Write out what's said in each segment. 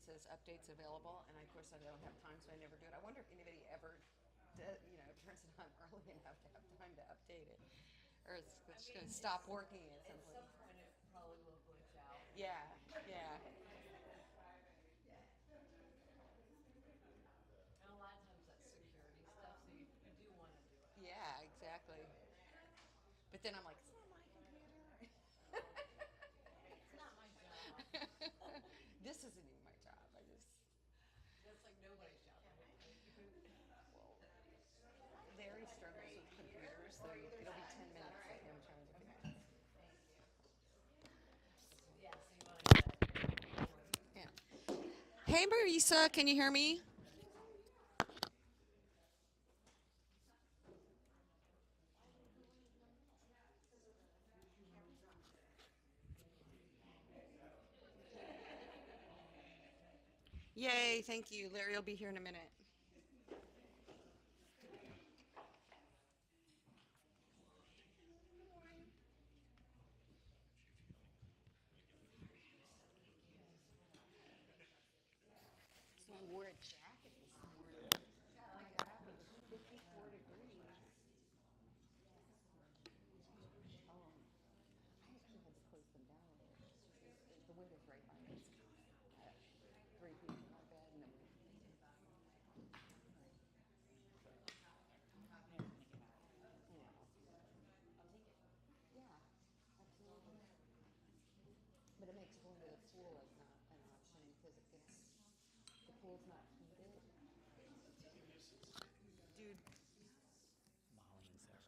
says updates available, and of course I don't have time, so I never do it. I wonder if anybody ever, turns it on early enough to have time to update it, or it's going to stop working at some At point. some point it probably will glitch out. Yeah, yeah, And a lot of times that's security stuff, so you do want to do it. yeah, exactly. But then I'm like, it's not my computer. It's not my job. This isn't even my job. I just, That's like nobody's job, right? well, Larry struggles with computers, so it'll be 10 minutes of him trying to connect. Thank you. Yeah, so you want to get Yeah. Hey, Marisa, can you hear me? Yay, thank you. Larry will be here in a minute. So I wore a jacket this morning. Oh my God, it was 54 degrees. I actually had to close them down a little bit. The window's right by me. I have 3 people in my bed, and then yeah, absolutely. But it makes going to the pool like not an option because the pool's not heated. Dude, Molly and Sarah.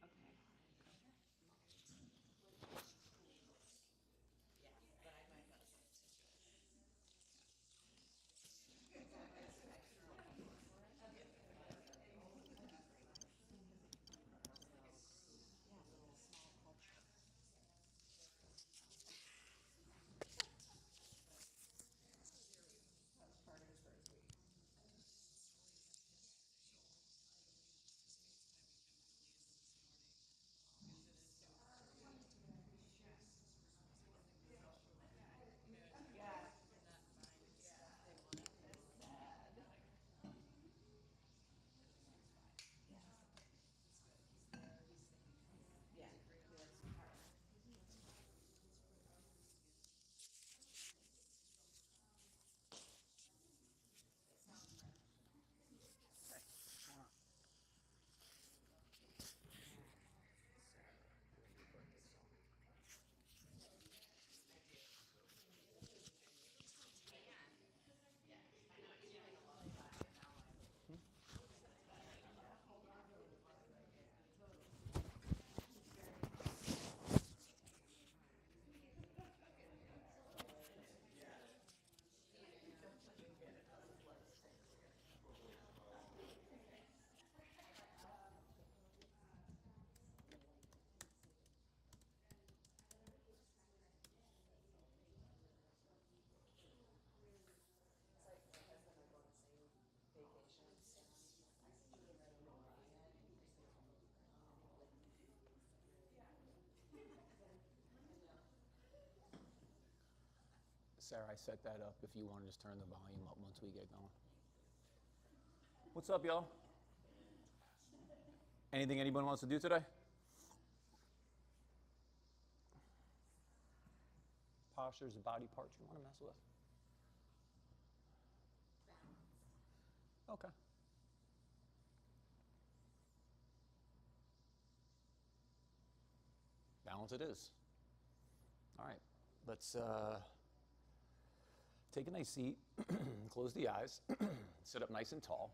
okay. yes, but I might not. Yeah, little small culture. Part of his very sweet. Yeah, it's sad. Yeah, that's hard. It's like my husband and I go on the same vacations. I get ready to cry. Sarah, I set that up if you want to just turn the volume up once we get going. What's up, y'all? Anything anyone wants to do today? Postures and body parts you want to mess with? Okay. Balance it is. All right. Let's take a nice seat. Close the eyes. Sit up nice and tall.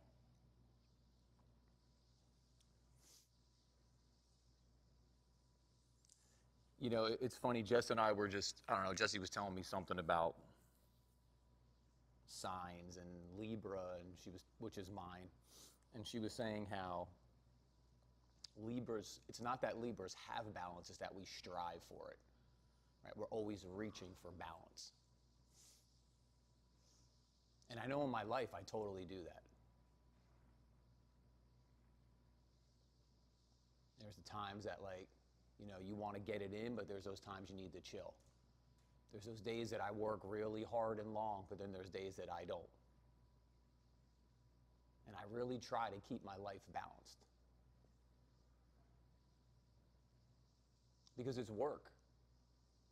You know, it's funny. Jess and I were just, I don't know, Jessie was telling me something about signs and Libra, and which is mine. And she was saying how Libras, it's not that Libras have balance, it's that we strive for it. Right? We're always reaching for balance. And I know in my life I totally do that. There's the times that, like, you know, you want to get it in, but there's those times you need to chill. There's those days that I work really hard and long, but then there's days that I don't. And I really try to keep my life balanced. Because it's work.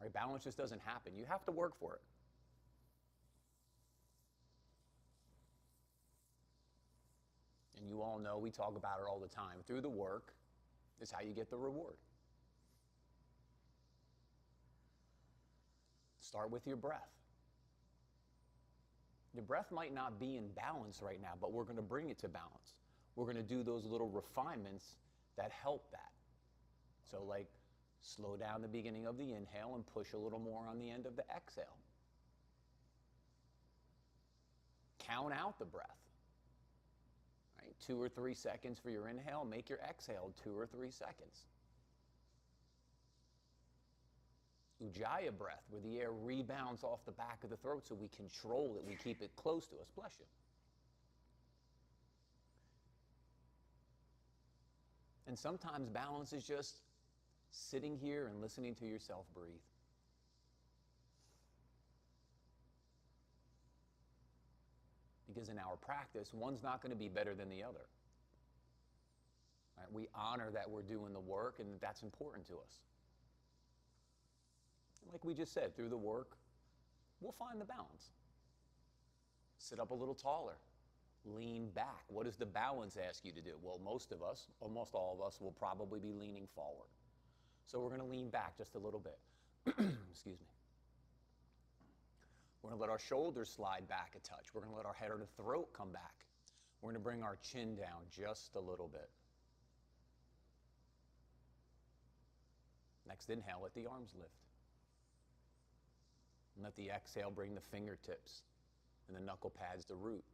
Right? Balance just doesn't happen. You have to work for it. And you all know we talk about it all the time. Through the work is how you get the reward. Start with your breath. Your breath might not be in balance right now, but we're going to bring it to balance. We're going to do those little refinements that help that. So like slow down the beginning of the inhale and push a little more on the end of the exhale. Count out the breath. Right? 2 or 3 seconds for your inhale. Make your exhale 2 or 3 seconds. Ujjayi breath, where the air rebounds off the back of the throat so we control it, we keep it close to us. Bless you. And sometimes balance is just sitting here and listening to yourself breathe. Because in our practice, one's not going to be better than the other. Right? We honor that we're doing the work and that's important to us. Like we just said, through the work, we'll find the balance. Sit up a little taller. Lean back. What does the balance ask you to do? Well, most of us, almost all of us, will probably be leaning forward. So we're going to lean back just a little bit. Excuse me. We're going to let our shoulders slide back a touch. We're going to let our head or the throat come back. We're going to bring our chin down just a little bit. Next inhale, let the arms lift. And let the exhale bring the fingertips and the knuckle pads to root.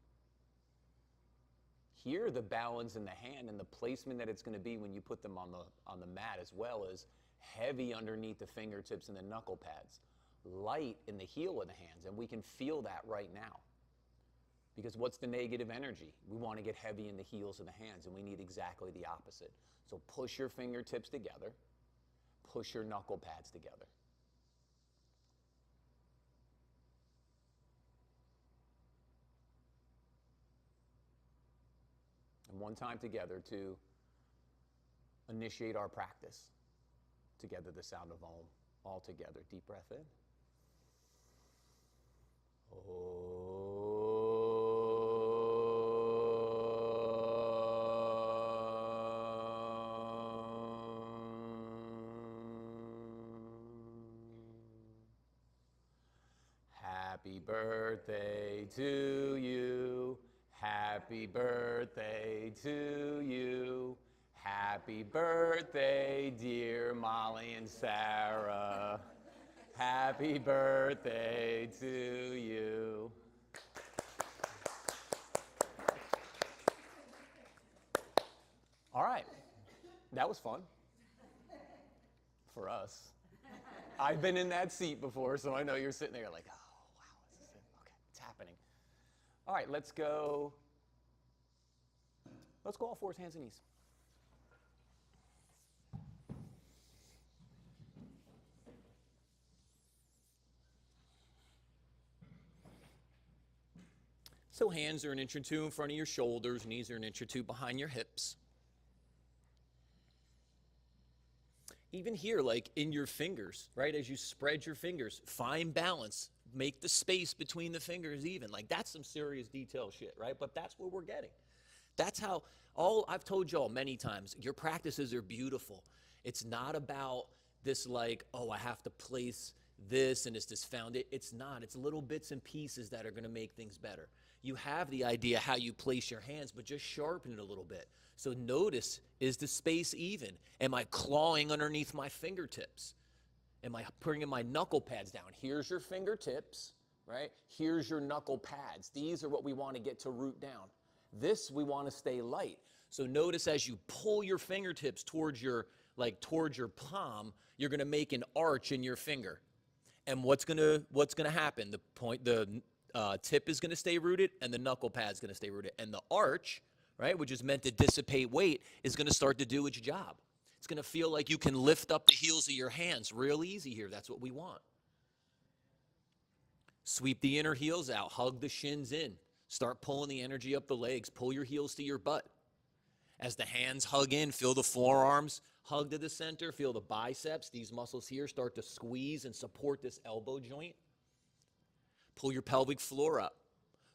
Here, the balance in the hand and the placement that it's going to be when you put them on the mat, as well as heavy underneath the fingertips and the knuckle pads, light in the heel of the hands, and we can feel that right now. Because what's the negative energy? We want to get heavy in the heels of the hands, and we need exactly the opposite. So push your fingertips together, push your knuckle pads together. And one time together to initiate our practice. Together, the sound of Om. All together. Deep breath in. Happy birthday to you. Happy birthday to you. Happy birthday, dear Molly and Sarah. Happy birthday to you. All right. That was fun. For us. I've been in that seat before, so I know you're sitting there like, oh, wow, this is it. Okay, it's happening. All right, let's go all fours, hands and knees. So hands are 1 or 2 inches in front of your shoulders, knees are 1 or 2 inches behind your hips. Even here, like in your fingers, right? As you spread your fingers, find balance. Make the space between the fingers even. Like that's some serious detail shit, right? But that's what we're getting. That's how I've told y'all many times, your practices are beautiful. It's not about this like, oh, I have to place this and it's this foundation. It's not. It's little bits and pieces that are going to make things better. You have the idea how you place your hands, but just sharpen it a little bit. So notice, is the space even? Am I clawing underneath my fingertips? Am I bringing my knuckle pads down? Here's your fingertips, right? Here's your knuckle pads. These are what we want to get to root down. This we want to stay light. So notice as you pull your fingertips towards your palm, you're going to make an arch in your finger. And what's going to happen? The tip is going to stay rooted and the knuckle pad is going to stay rooted. And the arch, right, which is meant to dissipate weight, is going to start to do its job. It's going to feel like you can lift up the heels of your hands real easy here. That's what we want. Sweep the inner heels out. Hug the shins in. Start pulling the energy up the legs. Pull your heels to your butt. As the hands hug in, feel the forearms hug to the center. Feel the biceps. These muscles here start to squeeze and support this elbow joint. Pull your pelvic floor up.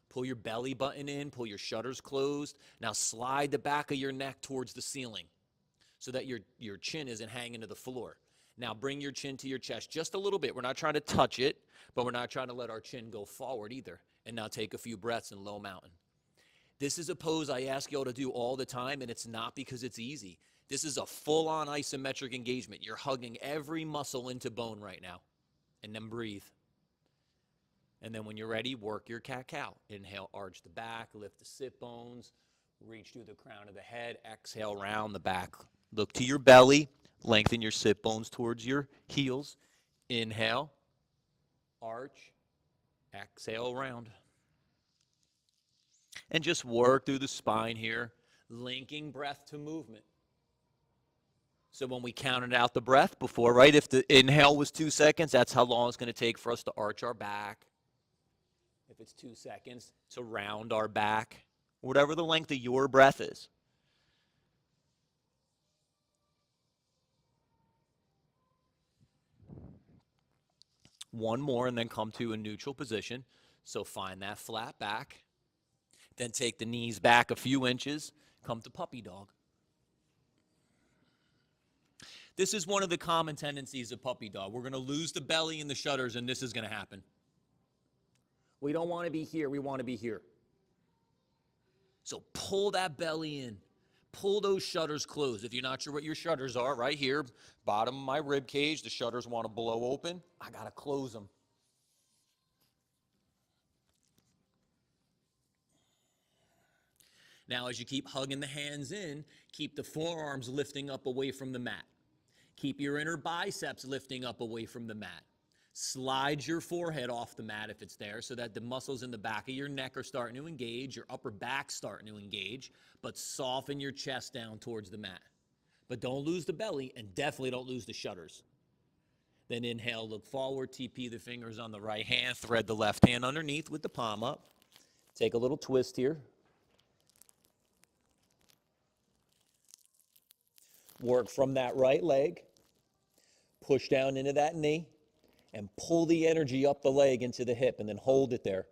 Pull your belly button in. Pull your shutters closed. Now slide the back of your neck towards the ceiling so that your chin isn't hanging to the floor. Now bring your chin to your chest just a little bit. We're not trying to touch it, but we're not trying to let our chin go forward either. And now take a few breaths in low mountain. This is a pose I ask y'all to do all the time, and it's not because it's easy. This is a full-on isometric engagement. You're hugging every muscle into bone right now. And then breathe. And then when you're ready, work your cat-cow. Inhale, arch the back, lift the sit bones, reach through the crown of the head, exhale, round the back. Look to your belly, lengthen your sit bones towards your heels. Inhale, arch, exhale, round. And just work through the spine here, linking breath to movement. So when we counted out the breath before, right, if the inhale was 2 seconds, that's how long it's going to take for us to arch our back. If it's 2 seconds, to round our back, whatever the length of your breath is. One more and then come to a neutral position. So find that flat back. Then take the knees back a few inches. Come to puppy dog. This is one of the common tendencies of puppy dog. We're going to lose the belly and the shutters, and this is going to happen. We don't want to be here. We want to be here. So pull that belly in. Pull those shutters closed. If you're not sure what your shutters are, right here, bottom of my rib cage, the shutters want to blow open. I got to close them. Now, as you keep hugging the hands in, keep the forearms lifting up away from the mat. Keep your inner biceps lifting up away from the mat. Slide your forehead off the mat if it's there so that the muscles in the back of your neck are starting to engage, your upper back's starting to engage, but soften your chest down towards the mat. But don't lose the belly and definitely don't lose the shutters. Then inhale, look forward, TP the fingers on the right hand, thread the left hand underneath with the palm up. Take a little twist here. Work from that right leg, push down into that knee, and pull the energy up the leg into the hip, and then hold it there.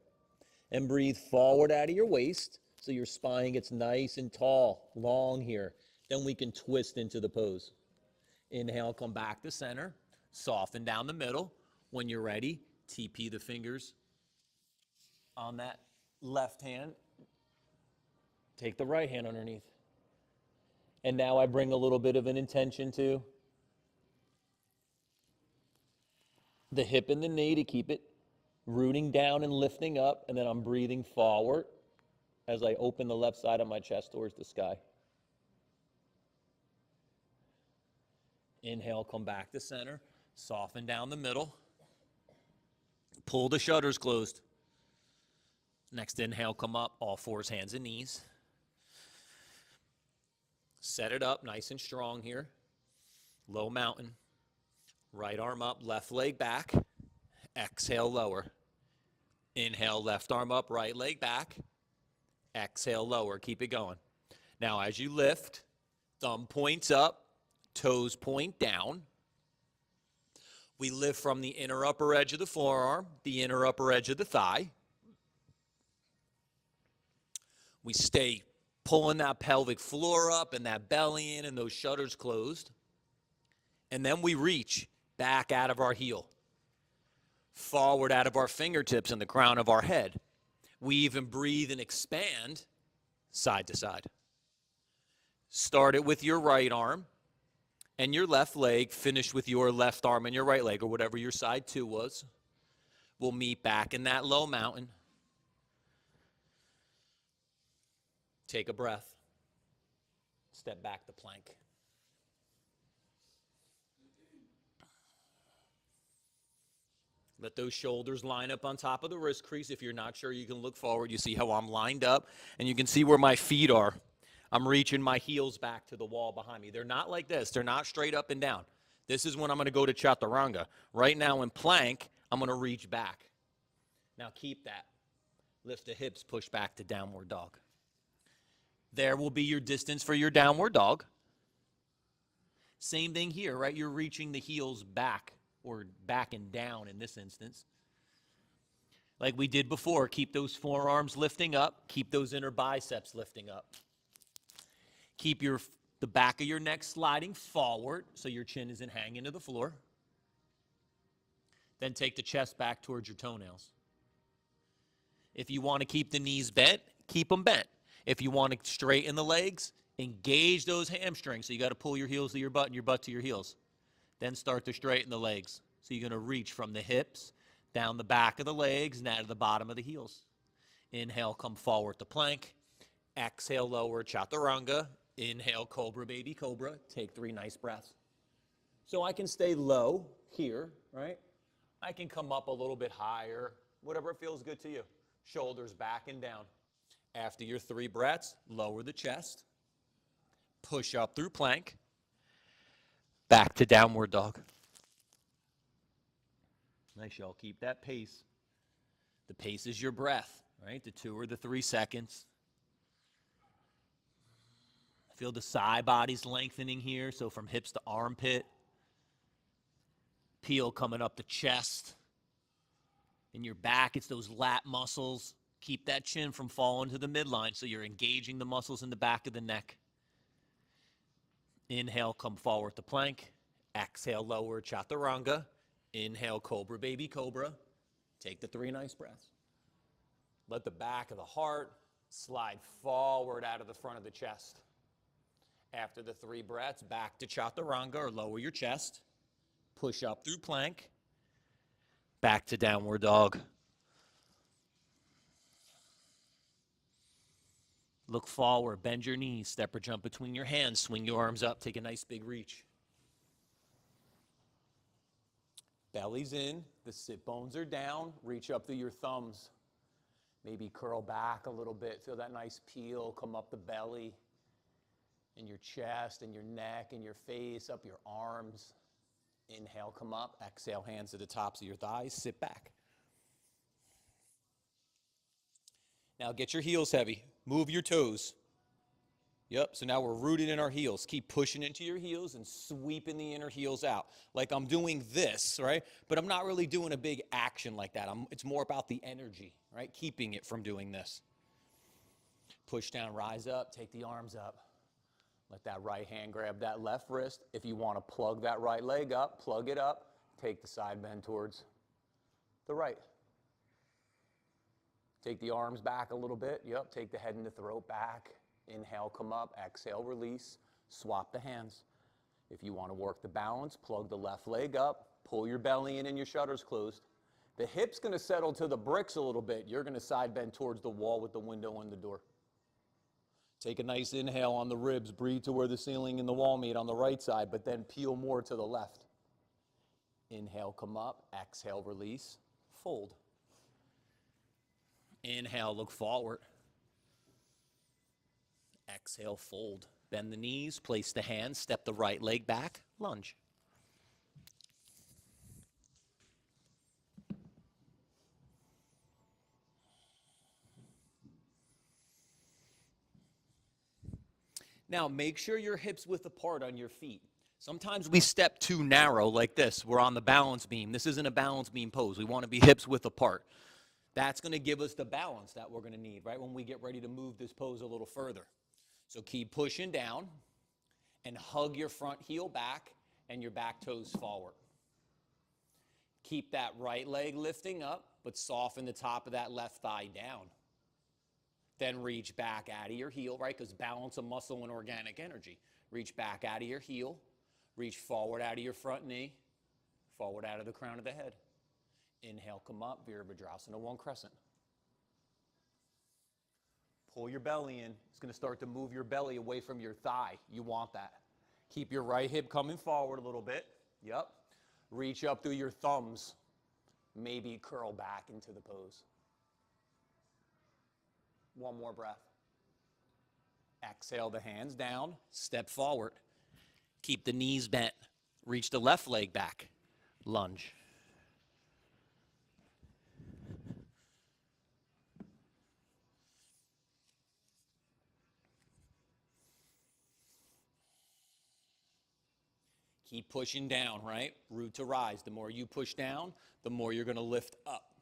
And breathe forward out of your waist so your spine gets nice and tall, long here. Then we can twist into the pose. Inhale, come back to center, soften down the middle. When you're ready, TP the fingers on that left hand. Take the right hand underneath. And now I bring a little bit of an intention to the hip and the knee to keep it rooting down and lifting up. And then I'm breathing forward as I open the left side of my chest towards the sky. Inhale, come back to center. Soften down the middle. Pull the shutters closed. Next inhale, come up, all fours, hands and knees. Set it up nice and strong here. Low mountain. Right arm up, left leg back. Exhale, lower. Inhale, left arm up, right leg back. Exhale, lower. Keep it going. Now, as you lift, thumb points up, toes point down. We lift from the inner upper edge of the forearm, the inner upper edge of the thigh. We stay pulling that pelvic floor up and that belly in and those shutters closed. And then we reach back out of our heel, forward out of our fingertips and the crown of our head. We even breathe and expand side to side. Start it with your right arm and your left leg. Finish with your left arm and your right leg, or whatever your side two was. We'll meet back in that low mountain. Take a breath. Step back to plank. Let those shoulders line up on top of the wrist crease. If you're not sure, you can look forward. You see how I'm lined up, and you can see where my feet are. I'm reaching my heels back to the wall behind me. They're not like this. They're not straight up and down. This is when I'm going to go to chaturanga. Right now in plank, I'm going to reach back. Now keep that. Lift the hips, push back to downward dog. There will be your distance for your downward dog. Same thing here, right? You're reaching the heels back, or back and down in this instance. Like we did before, keep those forearms lifting up. Keep those inner biceps lifting up. Keep the back of your neck sliding forward so your chin isn't hanging to the floor. Then take the chest back towards your toenails. If you want to keep the knees bent, keep them bent. If you want to straighten the legs, engage those hamstrings. So you got to pull your heels to your butt and your butt to your heels. Then start to straighten the legs. So you're going to reach from the hips, down the back of the legs, and out of the bottom of the heels. Inhale, come forward to plank. Exhale, lower chaturanga. Inhale, cobra, baby cobra. Take 3 nice breaths. So I can stay low here, right? I can come up a little bit higher, whatever feels good to you. Shoulders back and down. After your 3 breaths, lower the chest. Push up through plank. Back to downward dog. Nice, y'all. Keep that pace. The pace is your breath, right? The 2 or the 3 seconds. Feel the side bodies lengthening here, so from hips to armpit. Peel coming up the chest. In your back, it's those lat muscles. Keep that chin from falling to the midline, so you're engaging the muscles in the back of the neck. Inhale, come forward to plank. Exhale, lower chaturanga. Inhale, cobra, baby cobra. Take the 3 nice breaths. Let the back of the heart slide forward out of the front of the chest. After the 3 breaths, back to chaturanga or lower your chest. Push up through plank. Back to downward dog. Look forward, bend your knees, step or jump between your hands, swing your arms up, take a nice big reach. Belly's in, the sit bones are down, reach up through your thumbs. Maybe curl back a little bit, feel that nice peel, come up the belly, and your chest, and your neck, and your face, up your arms. Inhale, come up, exhale, hands to the tops of your thighs, sit back. Now get your heels heavy. Move your toes. Yep, so now we're rooted in our heels. Keep pushing into your heels and sweeping the inner heels out. Like I'm doing this, right? But I'm not really doing a big action like that. It's more about the energy, right? Keeping it from doing this. Push down, rise up, take the arms up. Let that right hand grab that left wrist. If you want to plug that right leg up, plug it up. Take the side bend towards the right. Take the arms back a little bit. Yep, take the head and the throat back. Inhale, come up. Exhale, release. Swap the hands. If you want to work the balance, plug the left leg up. Pull your belly in and your shutters closed. The hip's going to settle to the bricks a little bit. You're going to side bend towards the wall with the window and the door. Take a nice inhale on the ribs. Breathe to where the ceiling and the wall meet on the right side, but then peel more to the left. Inhale, come up. Exhale, release. Fold. Inhale, look forward. Exhale, fold. Bend the knees, place the hands, step the right leg back, lunge. Now, make sure your hips width apart on your feet. Sometimes we step too narrow like this. We're on the balance beam. This isn't a balance beam pose. We want to be hips width apart. That's going to give us the balance that we're going to need, right, when we get ready to move this pose a little further. So keep pushing down and hug your front heel back and your back toes forward. Keep that right leg lifting up, but soften the top of that left thigh down. Then reach back out of your heel, right, because balance of muscle and organic energy. Reach back out of your heel. Reach forward out of your front knee. Forward out of the crown of the head. Inhale, come up, Virabhadrasana 1 crescent. Pull your belly in. It's going to start to move your belly away from your thigh. You want that. Keep your right hip coming forward a little bit. Yep. Reach up through your thumbs. Maybe curl back into the pose. 1 more breath. Exhale the hands down. Step forward. Keep the knees bent. Reach the left leg back. Lunge. Keep pushing down, right? Root to rise. The more you push down, the more you're going to lift up.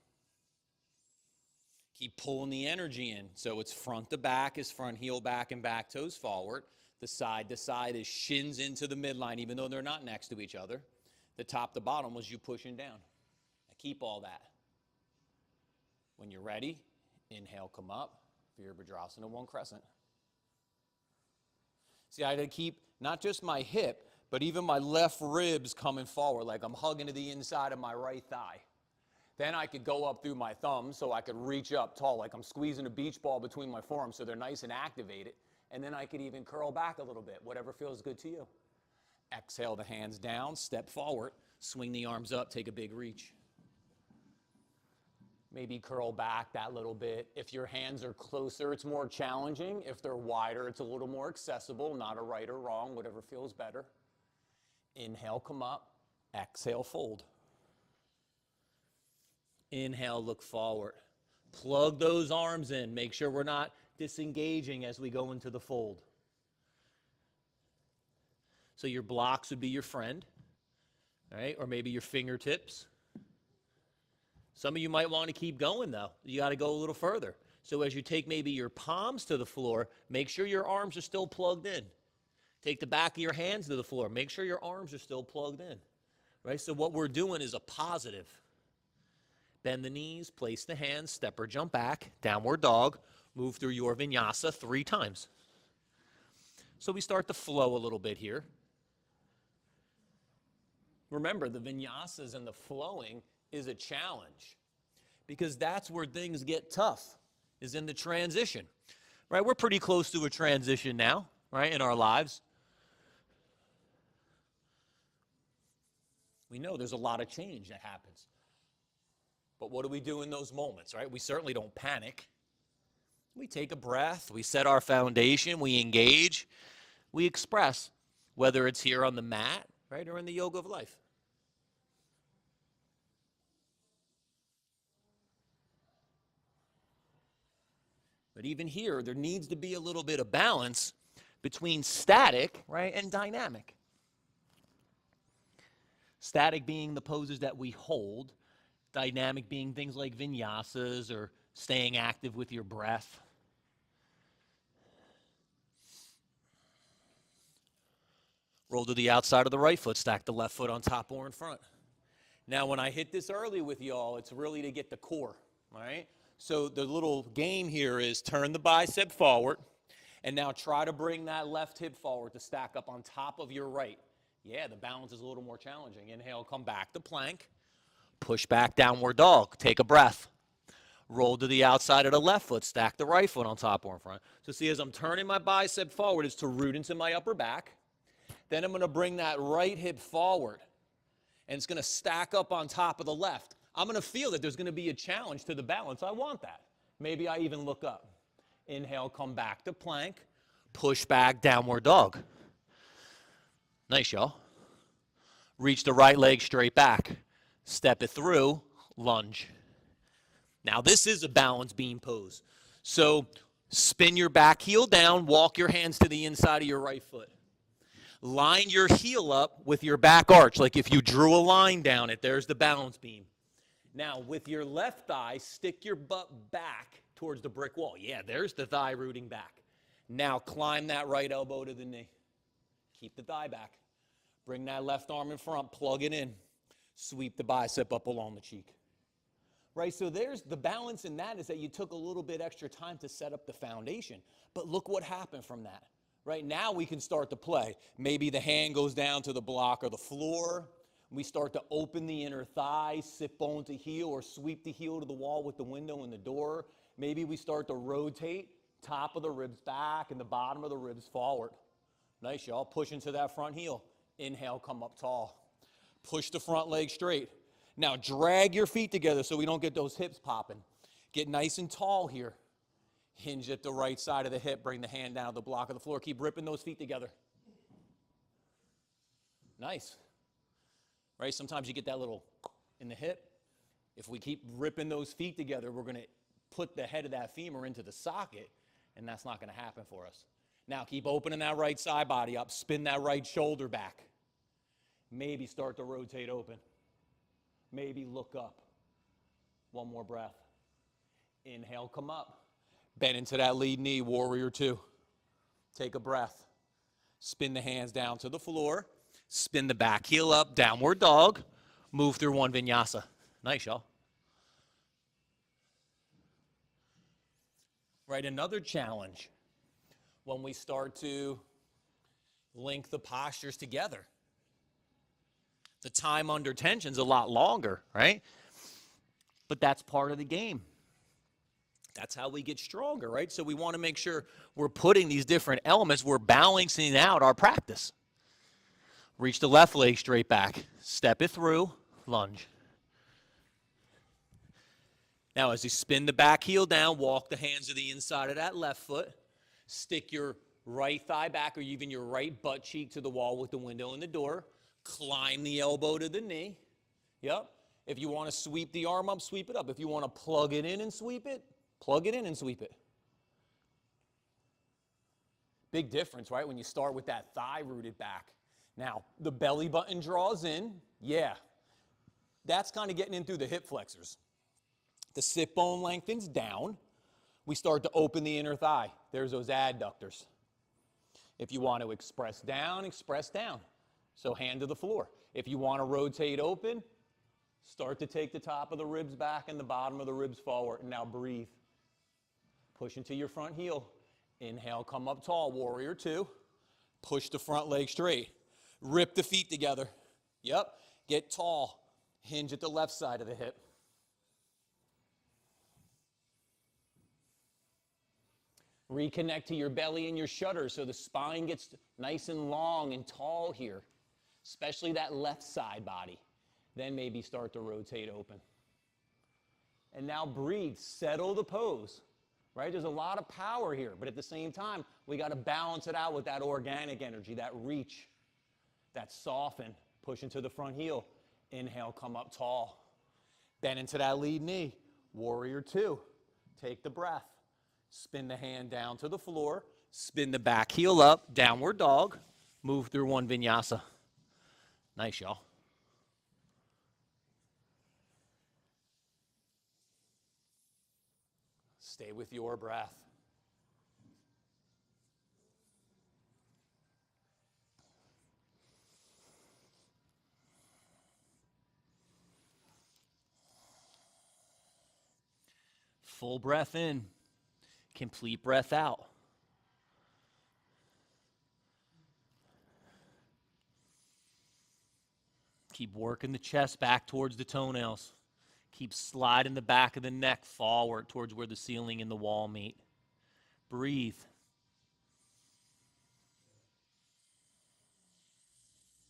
Keep pulling the energy in. So it's front to back is front heel back and back toes forward. The side to side is shins into the midline, even though they're not next to each other. The top to bottom was you pushing down. Now keep all that. When you're ready, inhale, come up. Virabhadrasana, one crescent. See, I had to keep not just my hip, but even my left ribs coming forward, like I'm hugging to the inside of my right thigh. Then I could go up through my thumbs so I could reach up tall, like I'm squeezing a beach ball between my forearms so they're nice and activated. And then I could even curl back a little bit, whatever feels good to you. Exhale the hands down, step forward, swing the arms up, take a big reach. Maybe curl back that little bit. If your hands are closer, it's more challenging. If they're wider, it's a little more accessible, not a right or wrong, whatever feels better. Inhale, come up. Exhale, fold. Inhale, look forward. Plug those arms in. Make sure we're not disengaging as we go into the fold. So your blocks would be your friend, right? Or maybe your fingertips. Some of you might want to keep going, though. You got to go a little further. So as you take maybe your palms to the floor, make sure your arms are still plugged in. Take the back of your hands to the floor. Make sure your arms are still plugged in, right? So what we're doing is a positive. Bend the knees, place the hands, step or jump back, downward dog, move through your vinyasa 3 times. So we start to flow a little bit here. Remember, the vinyasas and the flowing is a challenge because that's where things get tough, is in the transition, right? We're pretty close to a transition now, right, in our lives. We know there's a lot of change that happens. But what do we do in those moments, right? We certainly don't panic. We take a breath, we set our foundation, we engage, we express, whether it's here on the mat, right, or in the yoga of life. But even here, there needs to be a little bit of balance between static, right, and dynamic. Static being the poses that we hold, dynamic being things like vinyasas or staying active with your breath. Roll to the outside of the right foot, stack the left foot on top or in front. Now, when I hit this early with y'all, it's really to get the core, all right? So the little game here is turn the bicep forward, and now try to bring that left hip forward to stack up on top of your right. Yeah, the balance is a little more challenging. Inhale, come back to plank. Push back, downward dog. Take a breath. Roll to the outside of the left foot. Stack the right foot on top or in front. So see, as I'm turning my bicep forward, it's to root into my upper back. Then I'm going to bring that right hip forward, and it's going to stack up on top of the left. I'm going to feel that there's going to be a challenge to the balance. I want that. Maybe I even look up. Inhale, come back to plank. Push back, downward dog. Nice, y'all. Reach the right leg straight back. Step it through, lunge. Now this is a balance beam pose. So spin your back heel down, walk your hands to the inside of your right foot. Line your heel up with your back arch, like if you drew a line down it, there's the balance beam. Now with your left thigh, stick your butt back towards the brick wall. Yeah, there's the thigh rooting back. Now climb that right elbow to the knee. Keep the thigh back. Bring that left arm in front, plug it in. Sweep the bicep up along the cheek. Right, so there's the balance in that is that you took a little bit extra time to set up the foundation. But look what happened from that. Right, now we can start to play. Maybe the hand goes down to the block or the floor. We start to open the inner thigh, sit bone to heel, or sweep the heel to the wall with the window and the door. Maybe we start to rotate, top of the ribs back and the bottom of the ribs forward. Nice, y'all. Push into that front heel. Inhale, come up tall. Push the front leg straight. Now drag your feet together so we don't get those hips popping. Get nice and tall here. Hinge at the right side of the hip. Bring the hand down to the block of the floor. Keep ripping those feet together. Nice. Right? Sometimes you get that little in the hip. If we keep ripping those feet together, we're going to put the head of that femur into the socket, and that's not going to happen for us. Now keep opening that right side body up. Spin that right shoulder back. Maybe start to rotate open. Maybe look up. One more breath. Inhale, come up. Bend into that lead knee, warrior two. Take a breath. Spin the hands down to the floor. Spin the back heel up, downward dog. Move through one vinyasa. Nice, y'all. Right, another challenge when we start to link the postures together. The time under tension is a lot longer, right? But that's part of the game. That's how we get stronger, right? So we want to make sure we're putting these different elements, we're balancing out our practice. Reach the left leg straight back. Step it through, lunge. Now as you spin the back heel down, walk the hands to the inside of that left foot. Stick your right thigh back or even your right butt cheek to the wall with the window and the door. Climb the elbow to the knee. Yep. If you want to sweep the arm up, sweep it up. If you want to plug it in and sweep it, plug it in and sweep it. Big difference, right? When you start with that thigh rooted back. Now, the belly button draws in. Yeah. That's kind of getting in through the hip flexors. The sit bone lengthens down. We start to open the inner thigh. There's those adductors. If you want to express down, express down. So hand to the floor. If you want to rotate open, start to take the top of the ribs back and the bottom of the ribs forward. And now breathe. Push into your front heel. Inhale, come up tall, warrior two. Push the front leg straight. Rip the feet together. Yep. Get tall. Hinge at the left side of the hip. Reconnect to your belly and your shudders so the spine gets nice and long and tall here, especially that left side body. Then maybe start to rotate open. And now breathe, settle the pose, right? There's a lot of power here, but at the same time, we got to balance it out with that organic energy, that reach, that soften, push into the front heel. Inhale, come up tall. Bend into that lead knee, warrior two. Take the breath. Spin the hand down to the floor. Spin the back heel up, downward dog. Move through one vinyasa. Nice, y'all. Stay with your breath. Full breath in. Complete breath out. Keep working the chest back towards the toenails. Keep sliding the back of the neck forward towards where the ceiling and the wall meet. Breathe.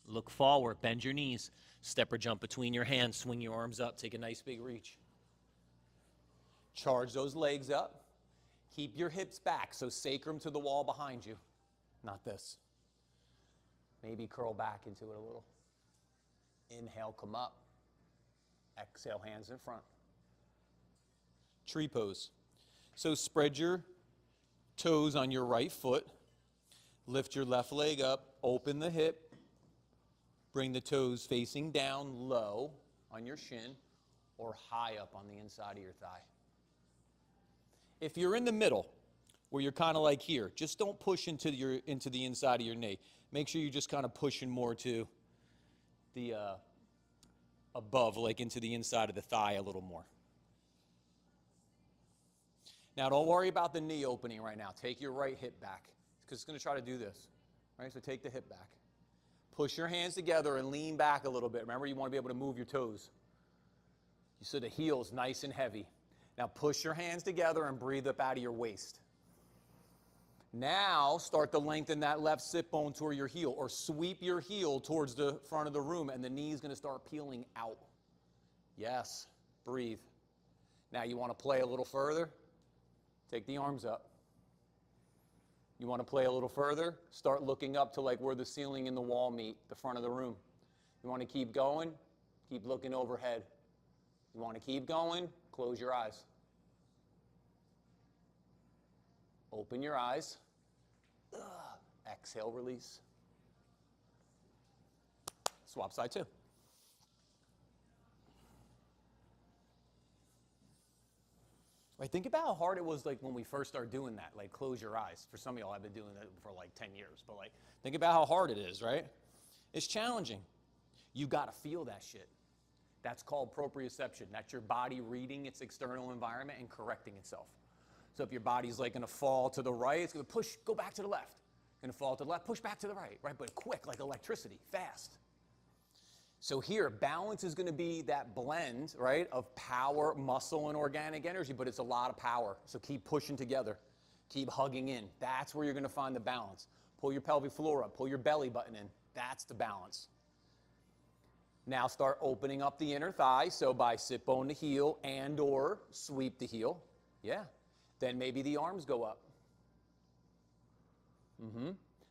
Look forward, bend your knees. Step or jump between your hands, swing your arms up, take a nice big reach. Charge those legs up. Keep your hips back, so sacrum to the wall behind you. Not this. Maybe curl back into it a little. Inhale, come up. Exhale, hands in front. Tree pose. So spread your toes on your right foot. Lift your left leg up. Open the hip. Bring the toes facing down low on your shin or high up on the inside of your thigh. If you're in the middle, where you're kind of like here, just don't push into the inside of your knee. Make sure you're just kind of pushing more to the above, like into the inside of the thigh a little more. Now, don't worry about the knee opening right now. Take your right hip back, because it's going to try to do this. Right? So take the hip back. Push your hands together and lean back a little bit. Remember, you want to be able to move your toes. So the heel's nice and heavy. Now push your hands together and breathe up out of your waist. Now start to lengthen that left sit bone toward your heel, or sweep your heel towards the front of the room, and the knee is going to start peeling out. Yes, breathe. Now you want to play a little further? Take the arms up. You want to play a little further? Start looking up to like where the ceiling and the wall meet, the front of the room. You want to keep going? Keep looking overhead. You want to keep going? Close your eyes. Open your eyes. Exhale, release. Swap side too. Right, think about how hard it was like when we first started doing that. Like close your eyes. For some of y'all, I've been doing that for like 10 years. But like, think about how hard it is, right? It's challenging. You got to feel that shit. That's called proprioception. That's your body reading its external environment and correcting itself. So if your body's like gonna fall to the right, it's gonna push, go back to the left. Gonna fall to the left, push back to the right, right? But quick, like electricity, fast. So here, balance is gonna be that blend, right, of power, muscle, and organic energy, but it's a lot of power. So keep pushing together. Keep hugging in. That's where you're gonna find the balance. Pull your pelvic floor up, pull your belly button in. That's the balance. Now start opening up the inner thigh, so by sit bone to heel and or sweep the heel. Yeah. Then maybe the arms go up.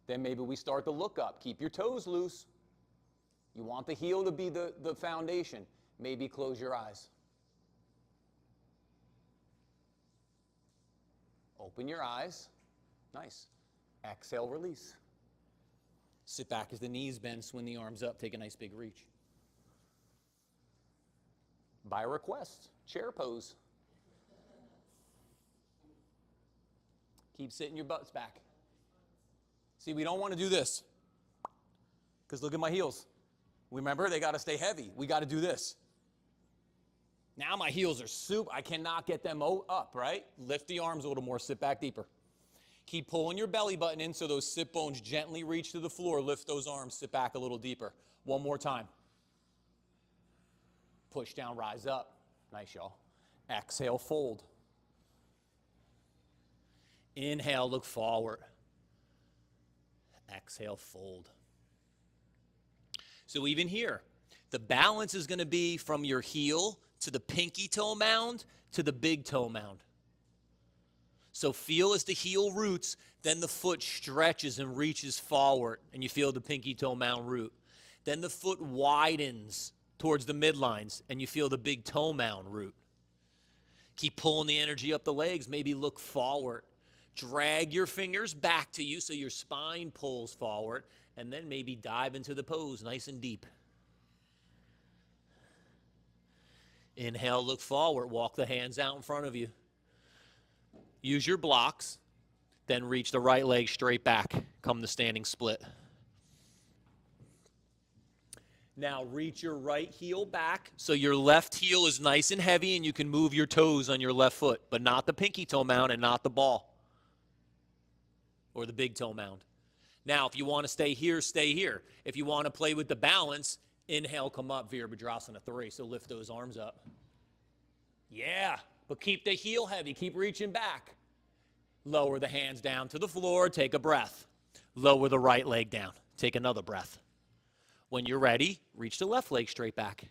Then maybe we start to look up. Keep your toes loose. You want the heel to be the foundation. Maybe close your eyes. Open your eyes. Nice. Exhale, release. Sit back as the knees bend, swing the arms up, take a nice big reach. By request, chair pose. Keep sitting your butts back. See, we don't want to do this. Because look at my heels. Remember, they got to stay heavy. We got to do this. Now my heels are soup. I cannot get them up, right? Lift the arms a little more. Sit back deeper. Keep pulling your belly button in so those sit bones gently reach to the floor. Lift those arms. Sit back a little deeper. One more time. Push down, rise up. Nice, y'all. Exhale, fold. Inhale, look forward. Exhale, fold. So even here, the balance is going to be from your heel to the pinky toe mound to the big toe mound. So feel as the heel roots, then the foot stretches and reaches forward, and you feel the pinky toe mound root. Then the foot widens towards the midlines, and you feel the big toe mound root. Keep pulling the energy up the legs, maybe look forward. Drag your fingers back to you so your spine pulls forward, and then maybe dive into the pose nice and deep. Inhale, look forward, walk the hands out in front of you. Use your blocks, then reach the right leg straight back. Come to standing split. Now reach your right heel back so your left heel is nice and heavy and you can move your toes on your left foot, but not the pinky toe mound and not the ball or the big toe mound. Now, if you want to stay here, stay here. If you want to play with the balance, inhale, come up, Virabhadrasana 3. So lift those arms up. Yeah, but keep the heel heavy. Keep reaching back. Lower the hands down to the floor. Take a breath. Lower the right leg down. Take another breath. When you're ready, reach the left leg straight back.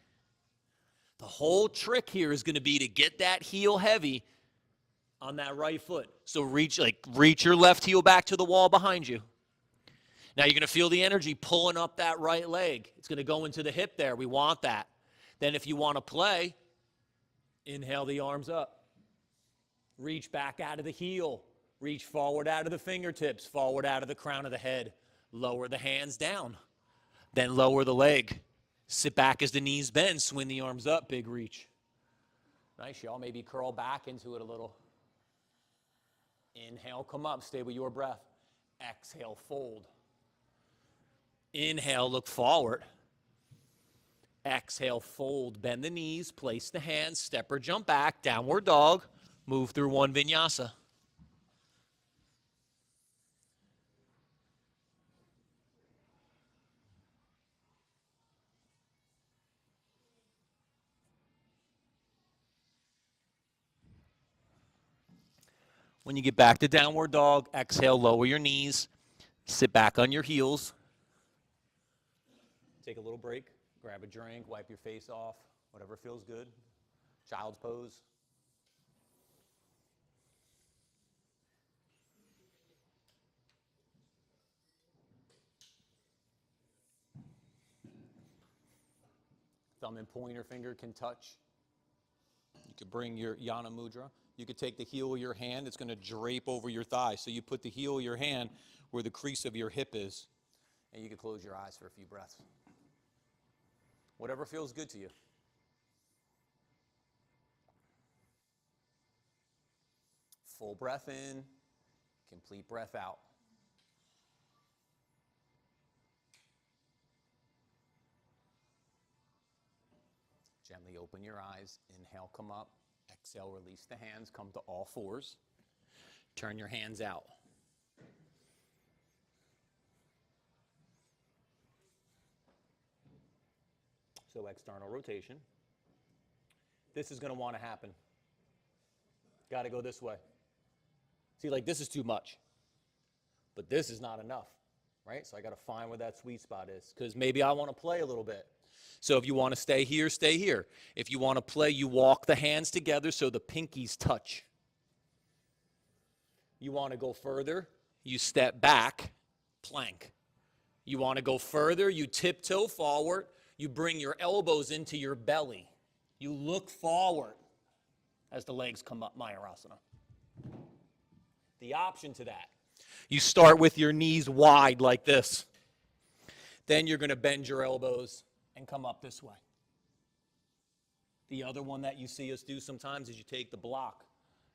The whole trick here is going to be to get that heel heavy on that right foot. So reach your left heel back to the wall behind you. Now you're going to feel the energy pulling up that right leg. It's going to go into the hip there. We want that. Then if you want to play, inhale the arms up. Reach back out of the heel. Reach forward out of the fingertips, forward out of the crown of the head. Lower the hands down. Then lower the leg. Sit back as the knees bend. Swing the arms up. Big reach. Nice, y'all. Maybe curl back into it a little. Inhale, come up. Stay with your breath. Exhale, fold. Inhale, look forward. Exhale, fold. Bend the knees. Place the hands. Step or jump back. Downward dog. Move through one vinyasa. When you get back to downward dog, exhale, lower your knees, sit back on your heels. Take a little break, grab a drink, wipe your face off, whatever feels good. Child's pose. Thumb and pointer finger can touch. You could bring your Yana Mudra. You could take the heel of your hand. It's going to drape over your thigh. So you put the heel of your hand where the crease of your hip is, and you can close your eyes for a few breaths. Whatever feels good to you. Full breath in, complete breath out. Gently open your eyes. Inhale, come up. Exhale, release the hands. Come to all fours. Turn your hands out. So external rotation. This is going to want to happen. Got to go this way. See, like this is too much. But this is not enough, right? So I got to find where that sweet spot is, because maybe I want to play a little bit. So if you want to stay here, stay here. If you want to play, you walk the hands together so the pinkies touch. You want to go further, you step back, plank. You want to go further, you tiptoe forward, you bring your elbows into your belly. You look forward as the legs come up, Mayurasana. The option to that, you start with your knees wide like this. Then you're going to bend your elbows and come up this way. The other one that you see us do sometimes is you take the block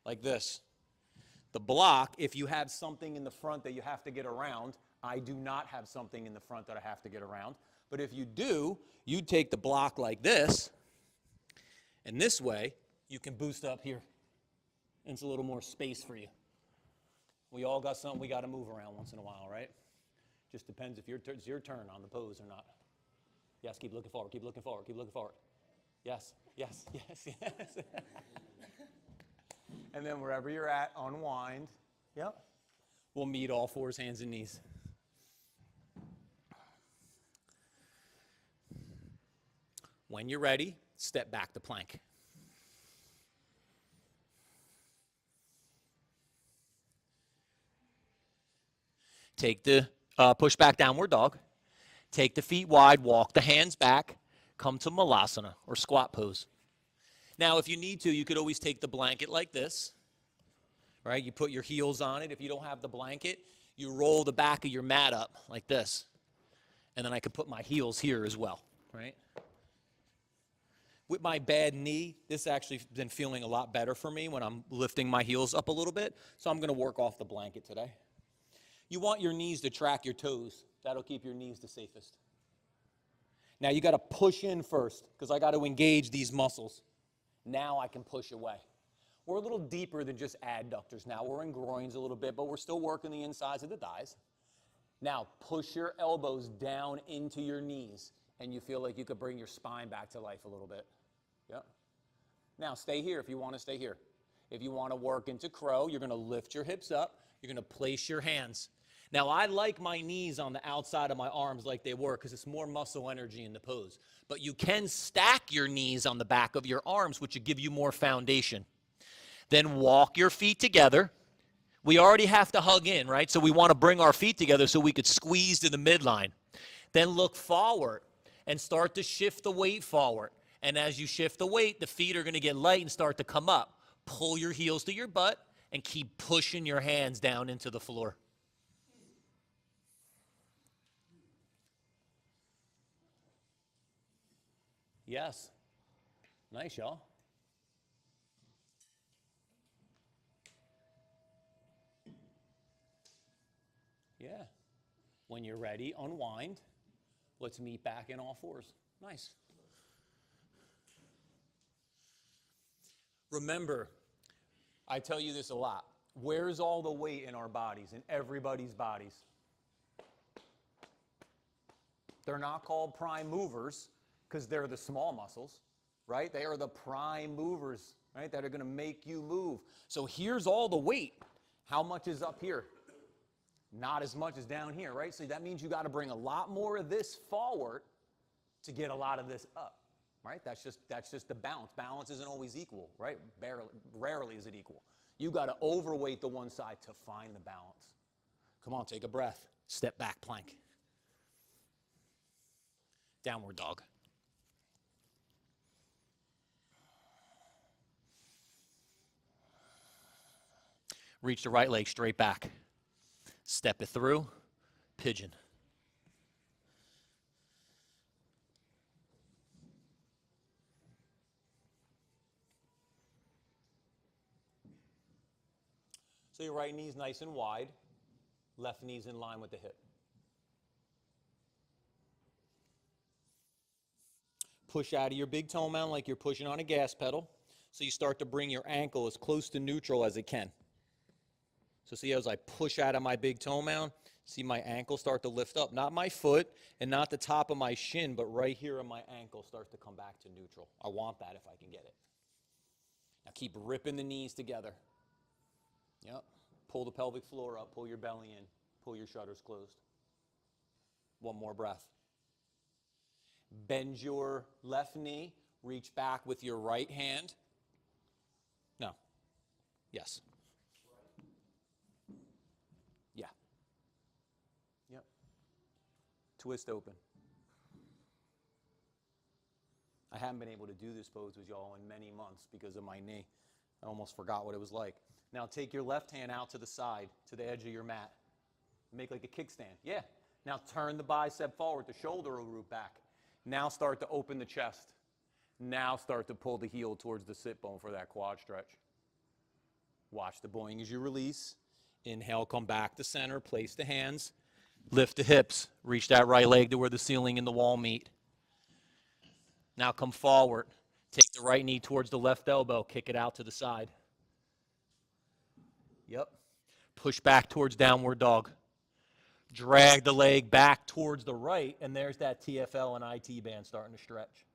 like this. The block, if you have something in the front that you have to get around, I do not have something in the front that I have to get around. But if you do, you take the block like this, and this way, you can boost up here. And it's a little more space for you. We all got something we got to move around once in a while, right? Just depends if it's your turn on the pose or not. Yes, keep looking forward, keep looking forward, keep looking forward. Yes, yes, yes, yes. And then wherever you're at, unwind. Yep. We'll meet all fours, hands and knees. When you're ready, step back to plank. Take the push back downward dog. Take the feet wide, walk the hands back, come to Malasana or squat pose. Now, if you need to, you could always take the blanket like this, right? You put your heels on it. If you don't have the blanket, you roll the back of your mat up like this. And then I could put my heels here as well, right? With my bad knee, this actually has been feeling a lot better for me when I'm lifting my heels up a little bit. So I'm going to work off the blanket today. You want your knees to track your toes. That'll keep your knees the safest. Now you got to push in first, because I got to engage these muscles. Now I can push away. We're a little deeper than just adductors now. We're in groins a little bit, but we're still working the insides of the thighs. Now push your elbows down into your knees, and you feel like you could bring your spine back to life a little bit. Yep. Now stay here if you want to stay here. If you want to work into crow, you're going to lift your hips up. You're going to place your hands. Now, I like my knees on the outside of my arms like they were because it's more muscle energy in the pose. But you can stack your knees on the back of your arms, which will give you more foundation. Then walk your feet together. We already have to hug in, right? So we want to bring our feet together so we could squeeze to the midline. Then look forward and start to shift the weight forward. And as you shift the weight, the feet are going to get light and start to come up. Pull your heels to your butt and keep pushing your hands down into the floor. Yes. Nice, y'all. Yeah. When you're ready, unwind. Let's meet back in all fours. Nice. Remember, I tell you this a lot. Where's all the weight in our bodies, in everybody's bodies? They're not called prime movers because they're the small muscles, right? They are the prime movers, right, that are going to make you move. So here's all the weight. How much is up here? Not as much as down here, right? So that means you got to bring a lot more of this forward to get a lot of this up, right? That's just the balance. Balance isn't always equal, right? Rarely is it equal. You got to overweight the one side to find the balance. Come on, take a breath. Step back, plank. Downward dog. Reach the right leg straight back. Step it through. Pigeon. So your right knee's nice and wide, left knee's in line with the hip. Push out of your big toe mound like you're pushing on a gas pedal. So you start to bring your ankle as close to neutral as it can. So see, as I push out of my big toe mound, see my ankle start to lift up. Not my foot and not the top of my shin, but right here on my ankle starts to come back to neutral. I want that if I can get it. Now keep ripping the knees together. Yep. Pull the pelvic floor up, pull your belly in, pull your shutters closed. One more breath. Bend your left knee, reach back with your right hand. No. Yes. Yeah. Yep. Twist open. I haven't been able to do this pose with y'all in many months because of my knee. I almost forgot what it was like. Now take your left hand out to the side, to the edge of your mat. Make like a kickstand. Yeah. Now turn the bicep forward, the shoulder will root back. Now start to open the chest. Now start to pull the heel towards the sit bone for that quad stretch. Watch the boing as you release. Inhale, come back to center, place the hands, lift the hips, reach that right leg to where the ceiling and the wall meet. Now come forward, take the right knee towards the left elbow, kick it out to the side. Yep. Push back towards downward dog. Drag the leg back towards the right, and there's that TFL and IT band starting to stretch.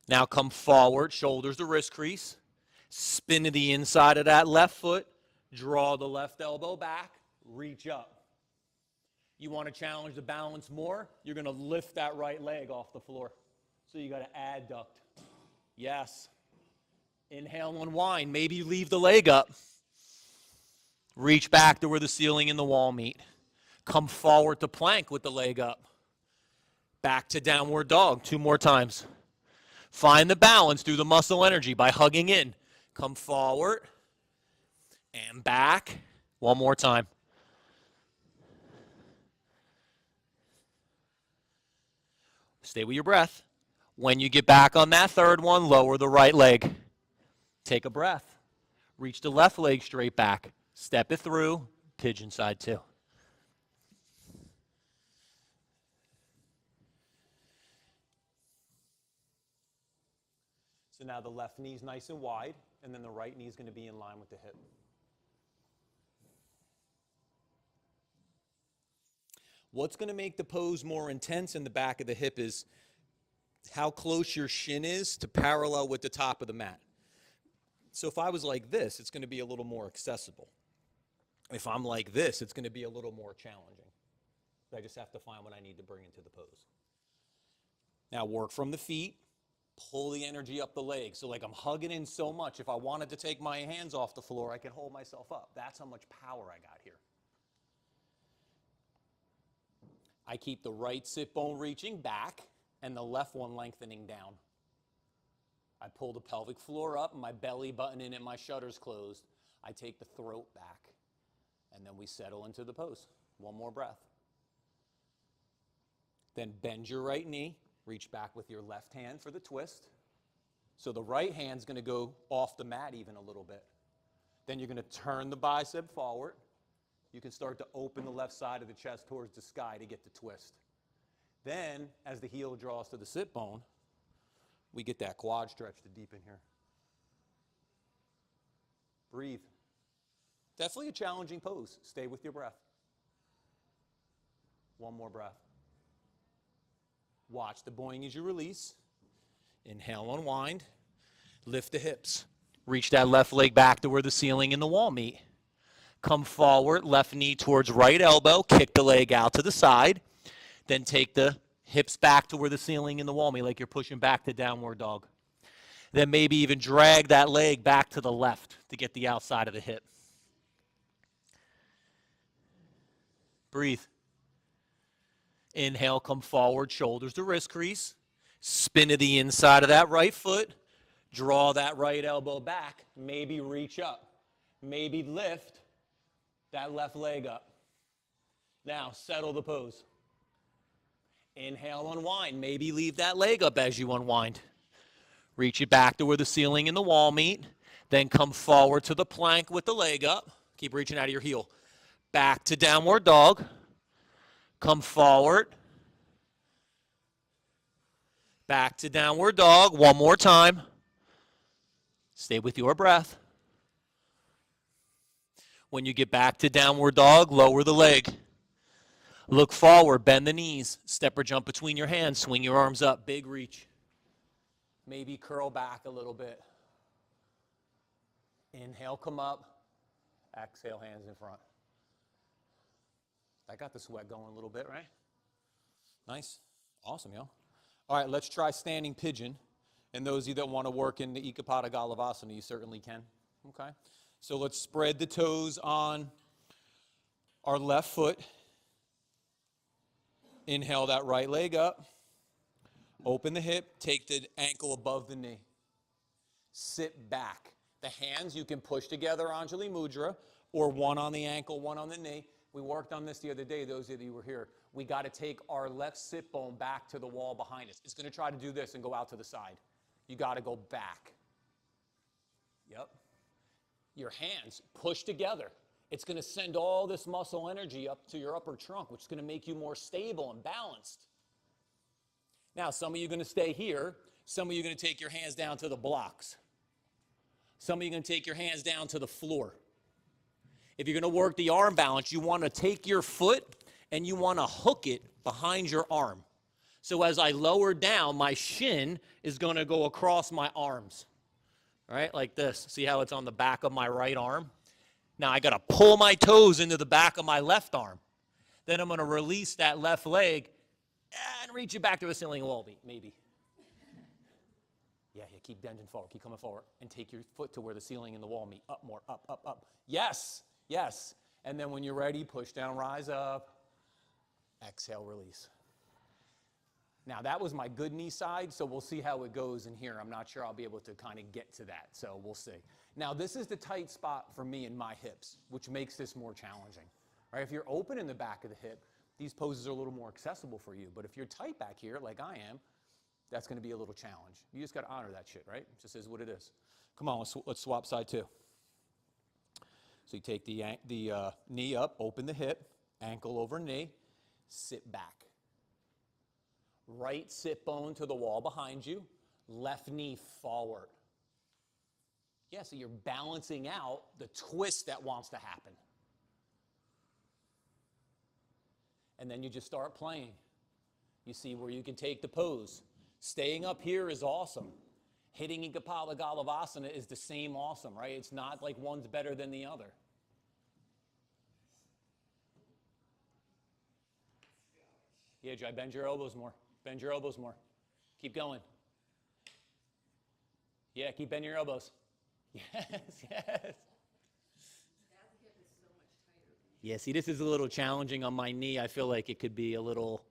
Now come forward, shoulders to wrist crease. Spin to the inside of that left foot. Draw the left elbow back. Reach up. You want to challenge the balance more? You're going to lift that right leg off the floor. So you got to adduct. Yes. Inhale, unwind. Maybe you leave the leg up. Reach back to where the ceiling and the wall meet. Come forward to plank with the leg up. Back to downward dog. 2 more times. Find the balance through the muscle energy by hugging in. Come forward and back. 1 more time. Stay with your breath. When you get back on that third one, lower the right leg. Take a breath. Reach the left leg straight back. Step it through. Pigeon side 2. So now the left knee's nice and wide, and then the right knee's going to be in line with the hip. What's going to make the pose more intense in the back of the hip is how close your shin is to parallel with the top of the mat. So if I was like this, it's going to be a little more accessible. If I'm like this, it's going to be a little more challenging. I just have to find what I need to bring into the pose. Now work from the feet. Pull the energy up the leg. So like I'm hugging in so much, if I wanted to take my hands off the floor, I can hold myself up. That's how much power I got here. I keep the right sit bone reaching back and the left one lengthening down. I pull the pelvic floor up, my belly button in and my shutters closed. I take the throat back, and then we settle into the pose. 1 more breath. Then bend your right knee. Reach back with your left hand for the twist. So the right hand's going to go off the mat even a little bit. Then you're going to turn the bicep forward. You can start to open the left side of the chest towards the sky to get the twist. Then, as the heel draws to the sit bone, we get that quad stretch to deepen here. Breathe. Definitely a challenging pose. Stay with your breath. 1 more breath. Watch the boing as you release. Inhale, unwind. Lift the hips. Reach that left leg back to where the ceiling and the wall meet. Come forward, left knee towards right elbow. Kick the leg out to the side. Then take the hips back to where the ceiling and the wall meet, like you're pushing back to downward dog. Then maybe even drag that leg back to the left to get the outside of the hip. Breathe. Inhale, come forward, shoulders to wrist crease. Spin to the inside of that right foot. Draw that right elbow back. Maybe reach up. Maybe lift that left leg up. Now, settle the pose. Inhale, unwind. Maybe leave that leg up as you unwind. Reach it back to where the ceiling and the wall meet. Then come forward to the plank with the leg up. Keep reaching out of your heel. Back to downward dog. Come forward. Back to downward dog. One more time. Stay with your breath. When you get back to downward dog, lower the leg. Look forward, bend the knees. Step or jump between your hands. Swing your arms up. Big reach. Maybe curl back a little bit. Inhale, come up. Exhale, hands in front. I got the sweat going a little bit, right? Nice. Awesome, yo. All right, let's try standing pigeon. And those of you that want to work in the Ekapada Galavasana, you certainly can. Okay? So let's spread the toes on our left foot. Inhale that right leg up. Open the hip. Take the ankle above the knee. Sit back. The hands you can push together, Anjali Mudra, or one on the ankle, one on the knee. We worked on this the other day, those of you who were here. We got to take our left sit bone back to the wall behind us. It's going to try to do this and go out to the side. You got to go back. Yep. Your hands push together. It's going to send all this muscle energy up to your upper trunk, which is going to make you more stable and balanced. Now, some of you are going to stay here. Some of you are going to take your hands down to the blocks. Some of you are going to take your hands down to the floor. If you're going to work the arm balance, you want to take your foot and you want to hook it behind your arm. So as I lower down, my shin is going to go across my arms. All right, like this. See how it's on the back of my right arm? Now I got to pull my toes into the back of my left arm. Then I'm going to release that left leg and reach it back to a ceiling wall beat, maybe. Yeah, keep bending forward, keep coming forward, and take your foot to where the ceiling and the wall meet. Up more, up, up, up. Yes, yes. And then when you're ready, push down, rise up. Exhale, release. Now, that was my good knee side, so we'll see how it goes in here. I'm not sure I'll be able to kind of get to that, so we'll see. Now, this is the tight spot for me in my hips, which makes this more challenging. Right? If you're open in the back of the hip, these poses are a little more accessible for you. But if you're tight back here, like I am, that's going to be a little challenge. You just got to honor that shit, right? It just is what it is. Come on, let's swap side two. So you take the knee up, open the hip, ankle over knee, sit back. Right sit bone to the wall behind you, left knee forward. Yeah, so you're balancing out the twist that wants to happen. And then you just start playing. You see where you can take the pose. Staying up here is awesome. Hitting Ekapada Galavasana is the same awesome, right? It's not like one's better than the other. Yeah, Jai, bend your elbows more. Bend your elbows more. Keep going. Yeah, keep bending your elbows. Yes, yes. Yeah, see, this is a little challenging on my knee. I feel like it could be a little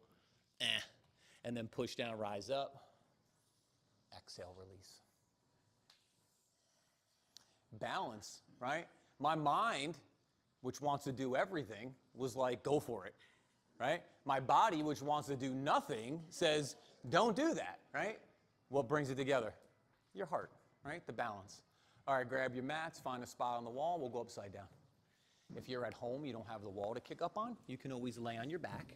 and then push down, rise up. Exhale, release. Balance, right? My mind, which wants to do everything, was like, go for it, right? My body, which wants to do nothing, says, don't do that, right? What brings it together? Your heart, right? The balance. All right, grab your mats, find a spot on the wall. We'll go upside down. If you're at home, you don't have the wall to kick up on, you can always lay on your back.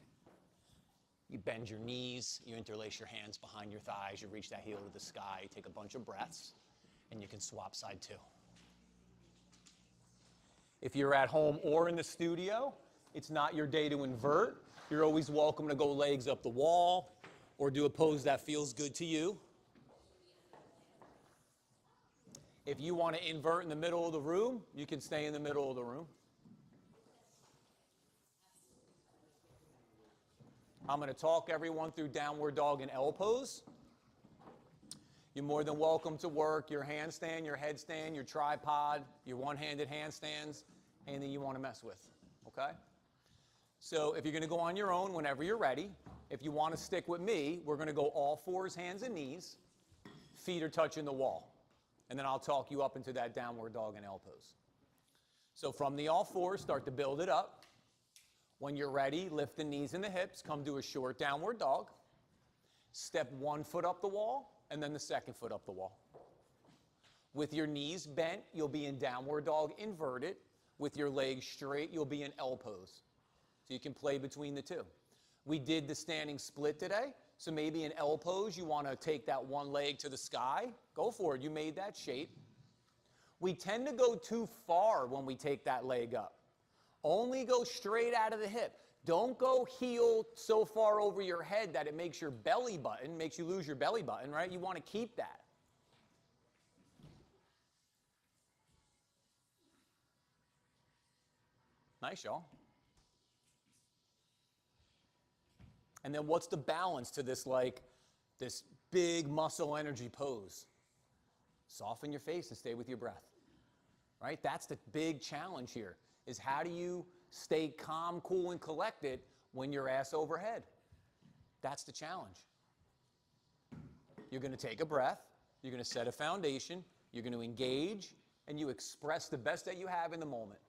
You bend your knees, you interlace your hands behind your thighs, you reach that heel to the sky, you take a bunch of breaths, and you can swap side two. If you're at home or in the studio, it's not your day to invert. You're always welcome to go legs up the wall or do a pose that feels good to you. If you want to invert in the middle of the room, you can stay in the middle of the room. I'm going to talk everyone through downward dog and L pose. You're more than welcome to work your handstand, your headstand, your tripod, your one-handed handstands, anything you want to mess with, okay? So if you're going to go on your own whenever you're ready, if you want to stick with me, we're going to go all fours, hands and knees, feet are touching the wall. And then I'll talk you up into that downward dog and L pose. So from the all fours, start to build it up. When you're ready, lift the knees and the hips, come to a short downward dog. Step one foot up the wall, and then the second foot up the wall. With your knees bent, you'll be in downward dog inverted. With your legs straight, you'll be in L pose. So you can play between the two. We did the standing split today, so maybe in L pose, you want to take that one leg to the sky. Go for it. You made that shape. We tend to go too far when we take that leg up. Only go straight out of the hip. Don't go heel so far over your head that it makes your belly button, makes you lose your belly button, right? You want to keep that. Nice, y'all. And then what's the balance to this, like, this big muscle energy pose? Soften your face and stay with your breath, right? That's the big challenge here, is how do you stay calm, cool, and collected when you're ass overhead? That's the challenge. You're going to take a breath, you're going to set a foundation, you're going to engage, and you express the best that you have in the moment.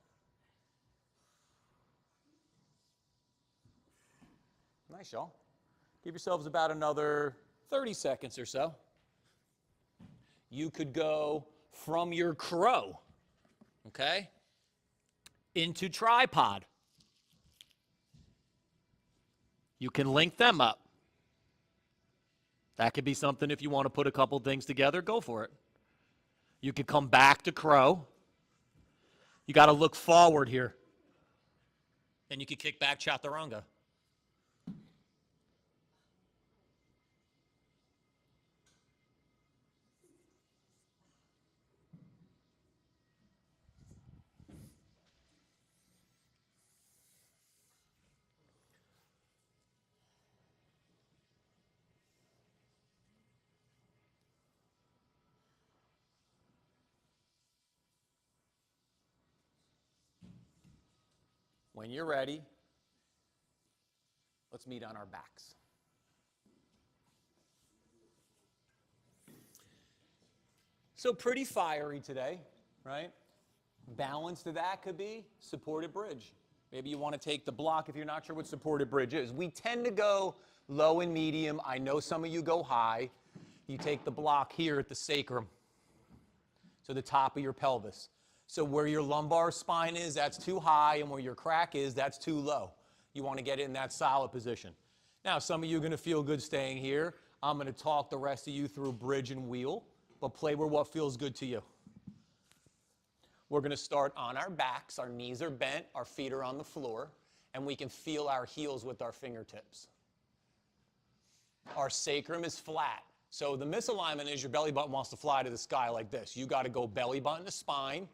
Nice, y'all. Give yourselves about another 30 seconds or so. You could go from your crow, okay, into tripod. You can link them up. That could be something if you want to put a couple things together, go for it. You could come back to crow. You got to look forward here. And you could kick back chaturanga. When you're ready, let's meet on our backs. So pretty fiery today, right? Balance to that could be supported bridge. Maybe you want to take the block if you're not sure what supported bridge is. We tend to go low and medium. I know some of you go high. You take the block here at the sacrum, so the top of your pelvis. So where your lumbar spine is, that's too high, and where your crack is, that's too low. You want to get in that solid position. Now, some of you are going to feel good staying here. I'm going to talk the rest of you through bridge and wheel, but play where what feels good to you. We're going to start on our backs. Our knees are bent, our feet are on the floor, and we can feel our heels with our fingertips. Our sacrum is flat. So the misalignment is your belly button wants to fly to the sky like this. You got to go belly button to spine,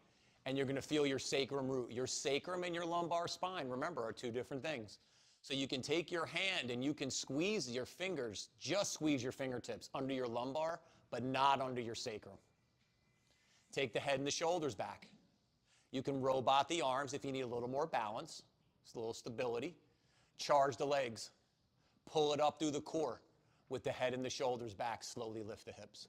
and you're going to feel your sacrum root. Your sacrum and your lumbar spine, remember, are two different things. So you can take your hand and you can squeeze your fingers, just squeeze your fingertips under your lumbar, but not under your sacrum. Take the head and the shoulders back. You can robot the arms if you need a little more balance, just a little stability. Charge the legs. Pull it up through the core with the head and the shoulders back. Slowly lift the hips.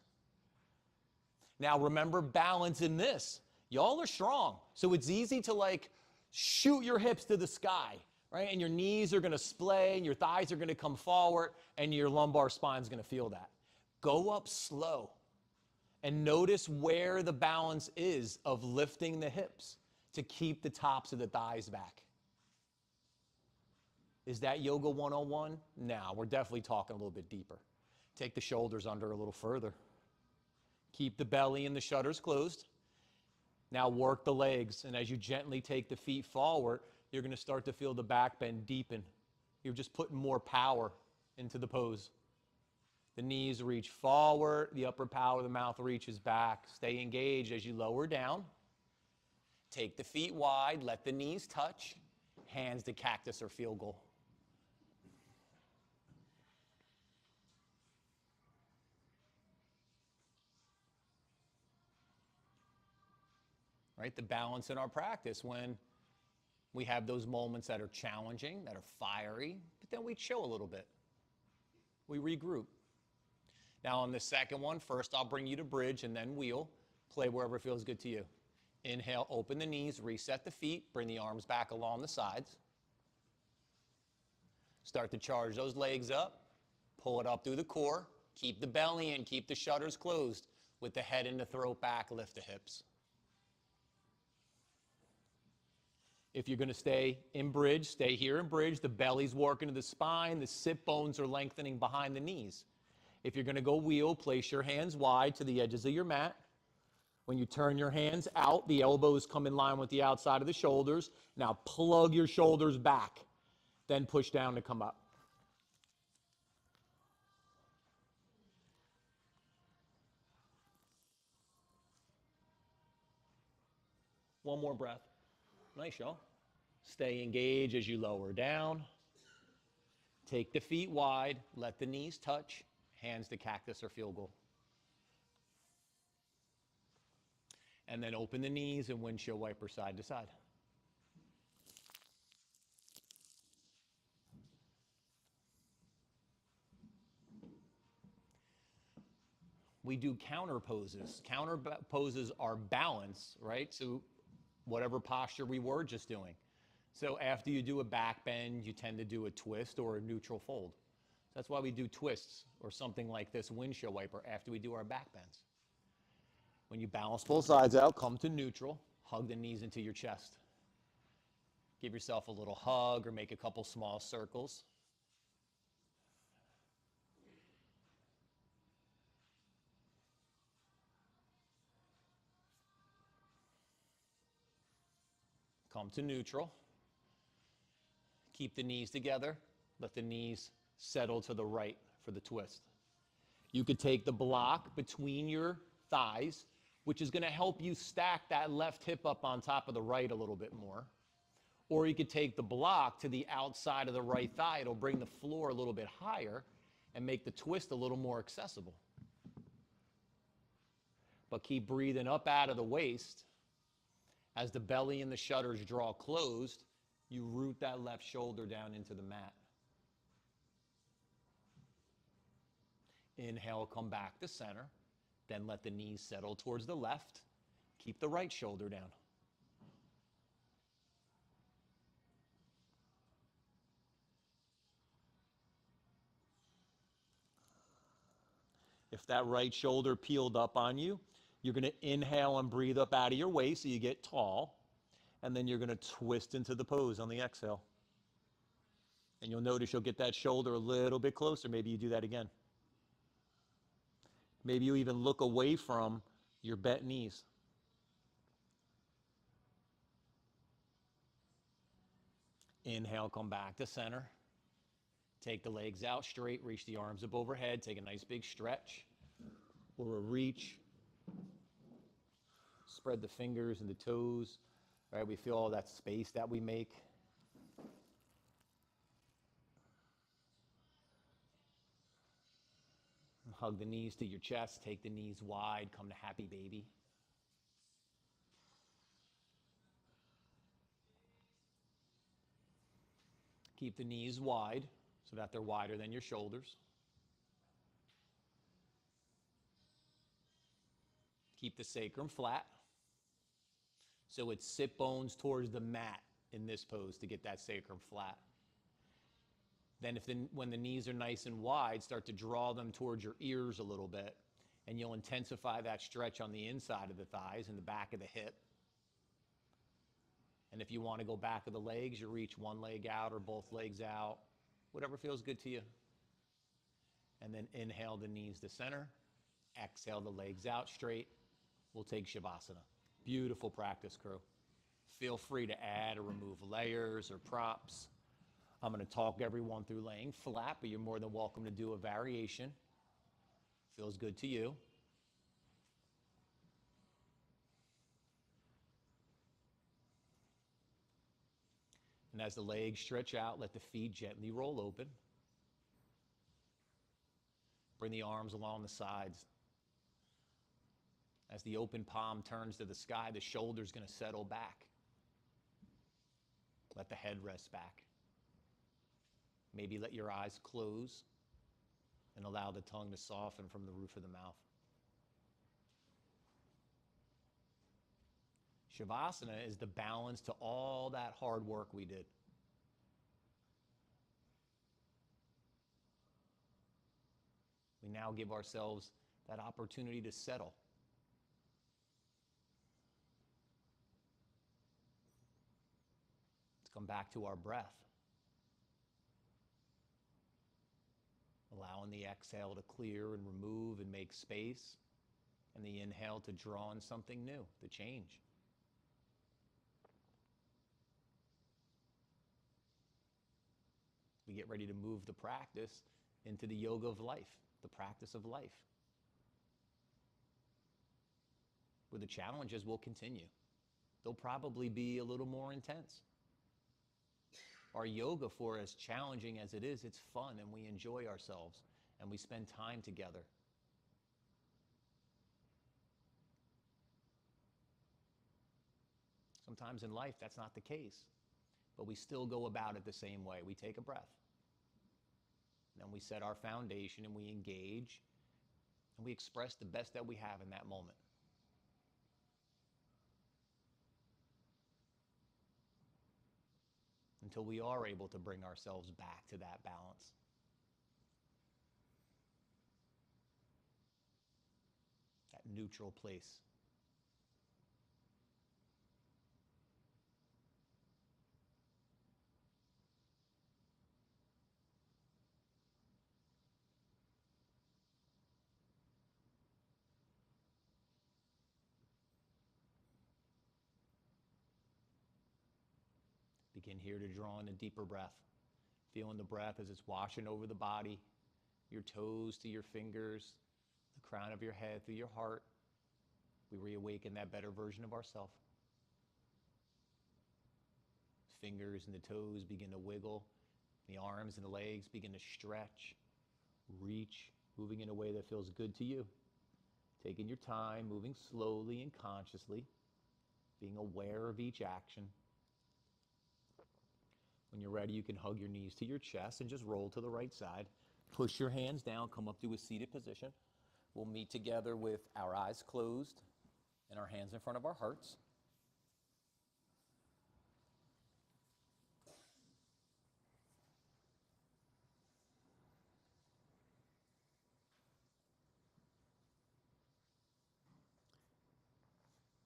Now remember balance in this. Y'all are strong, so it's easy to like shoot your hips to the sky, right? And your knees are going to splay, and your thighs are going to come forward, and your lumbar spine is going to feel that. Go up slow and notice where the balance is of lifting the hips to keep the tops of the thighs back. Is that Yoga 101? No, we're definitely talking a little bit deeper. Take the shoulders under a little further. Keep the belly and the shutters closed. Now work the legs, and as you gently take the feet forward, you're going to start to feel the back bend deepen. You're just putting more power into the pose. The knees reach forward, the upper palate of the mouth reaches back. Stay engaged as you lower down. Take the feet wide, let the knees touch. Hands to cactus or field goal. Right? The balance in our practice when we have those moments that are challenging, that are fiery, but then we chill a little bit. We regroup. Now on the second one, first I'll bring you to bridge and then wheel. Play wherever feels good to you. Inhale, open the knees, reset the feet, bring the arms back along the sides. Start to charge those legs up. Pull it up through the core. Keep the belly in, keep the shutters closed. With the head and the throat back, lift the hips. If you're going to stay in bridge, stay here in bridge. The belly's working to the spine. The sit bones are lengthening behind the knees. If you're going to go wheel, place your hands wide to the edges of your mat. When you turn your hands out, the elbows come in line with the outside of the shoulders. Now plug your shoulders back. Then push down to come up. One more breath. Nice, y'all. Stay engaged as you lower down. Take the feet wide. Let the knees touch. Hands to cactus or field goal. And then open the knees and windshield wiper side to side. We do counter poses. Counter poses are balance, right? So whatever posture we were just doing. So after you do a back bend, you tend to do a twist or a neutral fold. That's why we do twists or something like this windshield wiper after we do our back bends. When you balance both sides out, come to neutral, hug the knees into your chest. Give yourself a little hug or make a couple small circles. Come to neutral. Keep the knees together. Let the knees settle to the right for the twist. You could take the block between your thighs, which is going to help you stack that left hip up on top of the right a little bit more. Or you could take the block to the outside of the right thigh. It'll bring the floor a little bit higher and make the twist a little more accessible. But keep breathing up out of the waist. As the belly and the shutters draw closed, you root that left shoulder down into the mat. Inhale, come back to center. Then let the knees settle towards the left. Keep the right shoulder down. If that right shoulder peeled up on you, you're going to inhale and breathe up out of your waist so you get tall. And then you're going to twist into the pose on the exhale. And you'll notice you'll get that shoulder a little bit closer. Maybe you do that again. Maybe you even look away from your bent knees. Inhale, come back to center. Take the legs out straight, reach the arms up overhead, take a nice big stretch or a reach. Spread the fingers and the toes. All right, we feel all that space that we make. Hug the knees to your chest, take the knees wide, come to happy baby. Keep the knees wide so that they're wider than your shoulders. Keep the sacrum flat. So it's sit bones towards the mat in this pose to get that sacrum flat. Then when the knees are nice and wide, start to draw them towards your ears a little bit, and you'll intensify that stretch on the inside of the thighs and the back of the hip. And if you want to go back of the legs, you reach one leg out or both legs out, whatever feels good to you. And then inhale the knees to center, exhale the legs out straight. We'll take Shavasana. Beautiful practice, crew. Feel free to add or remove layers or props. I'm going to talk everyone through laying flat, but you're more than welcome to do a variation. Feels good to you. And as the legs stretch out, let the feet gently roll open. Bring the arms along the sides. As the open palm turns to the sky, the shoulder's going to settle back. Let the head rest back. Maybe let your eyes close and allow the tongue to soften from the roof of the mouth. Shavasana is the balance to all that hard work we did. We now give ourselves that opportunity to settle. Let's come back to our breath. Allowing the exhale to clear and remove and make space, and the inhale to draw in something new, to change. We get ready to move the practice into the yoga of life, the practice of life, where the challenges will continue. They'll probably be a little more intense. Our yoga, for as challenging as it is, it's fun and we enjoy ourselves and we spend time together. Sometimes in life that's not the case, but we still go about it the same way. We take a breath. Then we set our foundation and we engage and we express the best that we have in that moment. Until we are able to bring ourselves back to that balance. That neutral place. Begin here to draw in a deeper breath. Feeling the breath as it's washing over the body, your toes to your fingers, the crown of your head through your heart. We reawaken that better version of ourselves. Fingers and the toes begin to wiggle. The arms and the legs begin to stretch, reach, moving in a way that feels good to you. Taking your time, moving slowly and consciously, being aware of each action. When you're ready, you can hug your knees to your chest and just roll to the right side. Push your hands down, come up to a seated position. We'll meet together with our eyes closed and our hands in front of our hearts.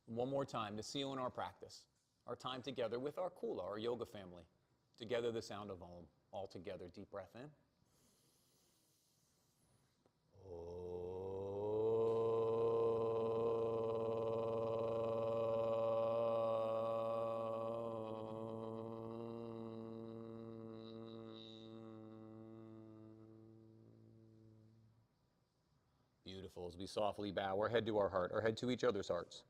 One more time to seal in our practice, our time together with our Kula, our yoga family. Together, the sound of Om. All together, deep breath in. Beautiful. As we softly bow our head to our heart, our head to each other's hearts.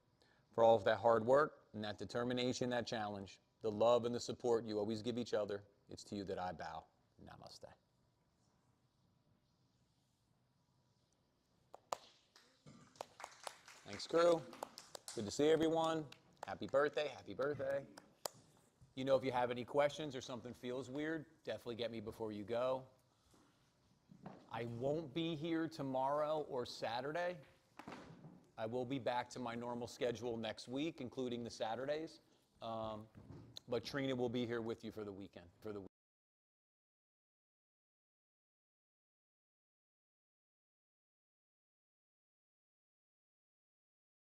For all of that hard work and that determination, that challenge, the love and the support you always give each other, it's to you that I bow. Namaste. Thanks, crew. Good to see everyone. Happy birthday, happy birthday. You know, if you have any questions or something feels weird, definitely get me before you go. I won't be here tomorrow or Saturday. I will be back to my normal schedule next week, including the Saturdays. But Trina will be here with you for the weekend.